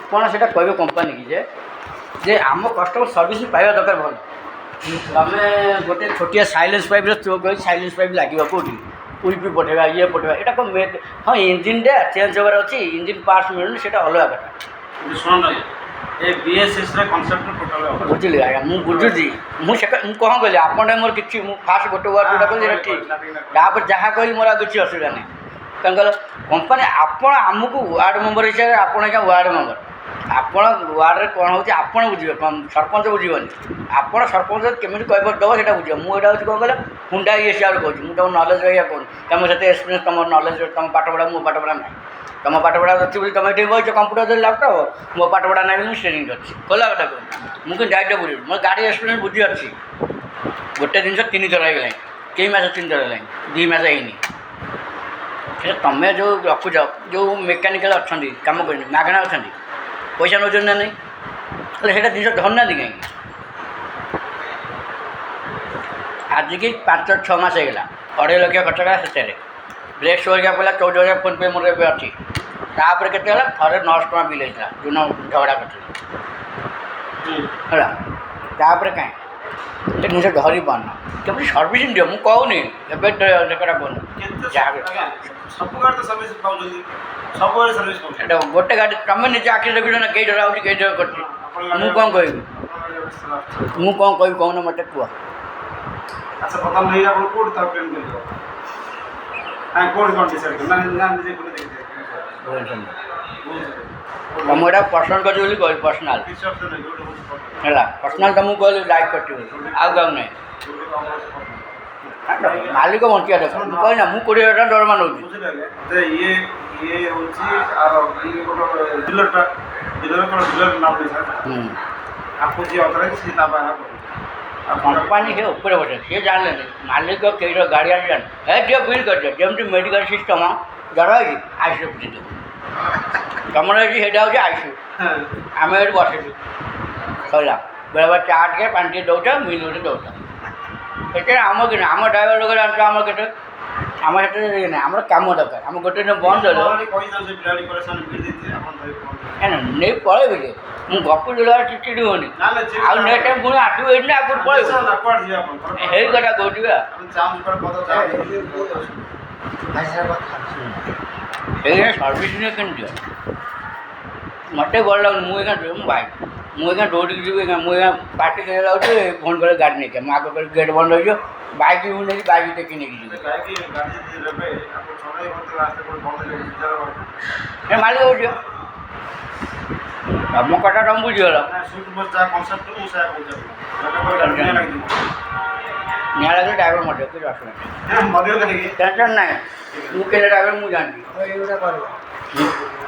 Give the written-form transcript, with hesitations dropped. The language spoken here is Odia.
ଆପଣ ସେଇଟା କହିବେ କମ୍ପାନୀକି ଯେ ଆମ କଷ୍ଟମର ସର୍ଭିସ୍ ପାଇବା ଦରକାର ଭଲ। ତମେ ଗୋଟେ ଛୋଟିଆ ସାଇଲେନ୍ସ ପାଇପ୍ର ଚୋକ୍ କରି ସାଇଲେନ୍ସ ପାଇପ୍ ଲାଗିବ କେଉଁଠି ଉଇପି ପଠାଇବା ଇଏ ପଠାଇବା ଏଇଟା କ'ଣ ହଁ ଇଞ୍ଜିନ୍ଟା ଚେଞ୍ଜ ହେବାର ଅଛି ଇଞ୍ଜିନ୍ ପାର୍ଟସ୍ ମିଳୁନି ସେଇଟା ଅଲଗା କଥା। ଶୁଣନ୍ତୁ ଏ BSSର କନସେପ୍ଟ ଟୋଟାଲ ବୁଝିଲି ଆଜ୍ଞା ମୁଁ ବୁଝୁଛି ମୁଁ କ'ଣ କହିଲି ଆପଣ ମୋର କିଛି ମୁଁ ଫାଷ୍ଟ ଗୋଟେ ୱାର୍ଡ଼ ଯେଉଁଟା କହିଲି ସେଇଟା ଠିକ୍ ତାପରେ ଯାହା କହିଲି ମୋର ଆଉ କିଛି ଅସୁବିଧା ନାହିଁ। କାରଣ କହିଲ କମ୍ପାନୀ ଆପଣ ଆମକୁ ୱାର୍ଡ଼ ମେମ୍ବର ହିସାବରେ ଆପଣ ଆଜ୍ଞା ୱାର୍ଡ଼ ମେମ୍ବର ଆପଣ ୱାର୍ଡ଼ରେ କ'ଣ ହେଉଛି ଆପଣ ବୁଝିବେ ସରପଞ୍ଚ ବୁଝିବନି ଆପଣ ସରପଞ୍ଚ କେମିତି କହିବ ଦେବ ସେଇଟା ବୁଝିବ ମୁଁ ଏଇଟା ହେଉଛି କ'ଣ କହିଲ ହୁଣ୍ଡା ଇଏ ହିସାବରେ କହୁଛି ମୁଁ ତୁମ ନଲେଜ୍ ରହିବା କହୁନି ତୁମ ସେତେ ଏକ୍ସପିରିଏନ୍ସ ତୁମ ନଲେଜ୍ ତୁମ ପାଠପଢ଼ା ମୋ ପାଠପଢ଼ା ନାହିଁ ତୁମ ପାଠପଢ଼ା ଅଛି ବୋଲି ତୁମେ ଏଠି ବହିଛ କମ୍ପ୍ୟୁଟର ଧରି ଲ୍ୟାପଟପ୍ ମୋ ପାଠପଢ଼ା ନାହିଁ ବୋଲି ମୁଁ ଟ୍ରେନିଂ ଅଛି କହିଲା କଥା କହୁଛି ମୁଁ କିନ୍ତୁ ଦାୟିତ୍ୱ ବୁଝିବି ମୋର ଗାଡ଼ି ଏକ୍ସପିରିଏନ୍ସ ବୁଝି ଅଛି ଗୋଟେ ଜିନିଷ 3 ଥର ହେଇଗଲାଣି କେଇ ମାସ 3 ଥର ହେଲାଣି 2 ମାସ ହେଇନି ସେଇଟା ତୁମେ ଯେଉଁ ରଖୁଛ ଯେଉଁ ମେକାନିକାଲ୍ ଅଛନ୍ତି କାମ କରୁଛନ୍ତି ମାଗଣା ଅଛନ୍ତି ପଇସା ନେଉଛନ୍ତି ନା ନାହିଁ ହେଲେ ସେଇଟା ଜିନିଷ ଧରୁନାହାନ୍ତି କାହିଁକି ଆଜିକି 5-6 ମାସ ହେଇଗଲା 2.5 ଲକ୍ଷ ଖର୍ଚ୍ଚ କଲା ସେଥିରେ ବ୍ରେକ୍ସ ହେରିକା ପଡ଼ିଲା 14,000 ଫୋନ୍ ପେ ମୋର ଏବେ ଅଛି ତାପରେ କେତେ ହେଲା ଥରେ 900 ଟଙ୍କା ବିଲ୍ ହେଇଥିଲା ଯେଉଁ ଝଗଡ଼ା କରିଥିଲି ହେଲା ତାପରେ କାହିଁ ସେ ଜିନିଷ ଧରି ପାରୁନ କେମିତି ସର୍ଭିସିଂ ଦିଅ ମୁଁ କହୁନି ଏବେ ସେଟା କହୁନି ଯାହା ସବୁ ଗାଡ଼ି ତ ସର୍ଭିସ୍ ପାଉଛନ୍ତି ସବୁବେଳେ ସର୍ଭିସ୍ ପାଉଛନ୍ତି ଏଇଟା ଗୋଟେ ଗାଡ଼ି ତୁମେ ନିଜେ ଆଖିରେ ଦେଖୁଛ ନା କେଇ ଥର ଆଉଛି କେଇ ଥର କରୁଛି ମୁଁ କ'ଣ କହିବି କହୁନ ମୋତେ କୁହ। ଆଚ୍ଛା ବର୍ତ୍ତମାନ ନେଇ ଆପଣ କେଉଁଠି ତାକୁ ପ୍ଲେନ୍ କରିବ କେଉଁଠି କ'ଣ ଡିସାଇଡ଼୍ କର ନା ନିଜେ କୋଉଠି ଦେଖିବେ ମୁଁ ଏଇଟା ପର୍ସନାଲ୍ କରିଛି ବୋଲି କହିଲି ପର୍ସନାଲ୍ କିଛି ଅପସନ୍ ନାହିଁ ହେଲା ପର୍ସନାଲ୍ ତୁମକୁ କହିଲି ଲାଇକ୍ କରିଛି ବୋଲି ଆଉ କାହାକୁ ନାହିଁ ମାଲିକ ବଞ୍ଚିବା ଦେଖ ମୁଁ କହିଲି ନା ମୁଁ 20,000 ଟଙ୍କା ଦରମା ନେଉଛି ବୁଝିଲେ ଆଜ୍ଞା ଯେ ଇଏ ହେଉଛି ଆର ଇଏ ଗୋଟେ ଡିଲର୍ଟା ଡିଲର କ'ଣ ଡିଲର ନାମ ଦେଇ ସାର୍ आपको जी ऑथराइज से ता बाहर कंपनी से ऊपर बसे सी जानले मालिक कई गाड़ी आने जान है जो बिल कर दिया जमी मेडिकल सिस्टम जरा आईसीयू बुझे तुम सेटा हूँ आईसीयू आम ये बस सर बेले बेले चार्ज के पानी दौच मिल गोटे दौच से आम कि आम ड्राइवर लोग जानते आम के आम से आम कम दरकार आम गोटे दिन बंद नहीं पलैबी जे ମୁଁ ଗପୁର ଦେଲା ଚିଠି ହୁଅନି ଆଉ ନେକ୍ସଟ ଟାଇମ୍ ପୁଣି ଆସିବ ଏଇଠି ନା ଆଗରୁ ପଳେଇବ ହେଇ କଥା କହୁଛି ବା ଏଇଟା ସର୍ଭିସ୍ ନେଇ କେମିତି ଦିଅ ମୋତେ ଭଲ ଲାଗୁନି ମୁଁ ଏଇନା ମୁଁ ଭାଇ ମୁଁ ଏଇନା ଦୌଡ଼ିକି ଯିବି ମୁଁ ଏଇନା ପାର୍ଟି କରି ଯାଉଛି ଫୋନ୍ କରି ଗାଡ଼ି ନେଇକି ମୁଁ ଆଗ କରି ଗେଟ୍ ବନ୍ଦ ହେଇଯିବ ବାଇକ୍ ମୁଁ ନେଇକି ବାଇକ୍ ଟେକି ନେଇକି ଯିବି ଏ ମାଲିକ ହଉଛି ତମ କଥା ତମେ ବୁଝିଗଲ ନିଆଁ ଲାଗିଲେ ଡ୍ରାଇଭର ମଧ୍ୟ କିଛି ଅସୁବିଧା ନାହିଁ ଟେନସନ୍ ନାହିଁ ମୁଁ କେତେ ଡ୍ରାଇଭର ମୁଁ ଜାଣିଛି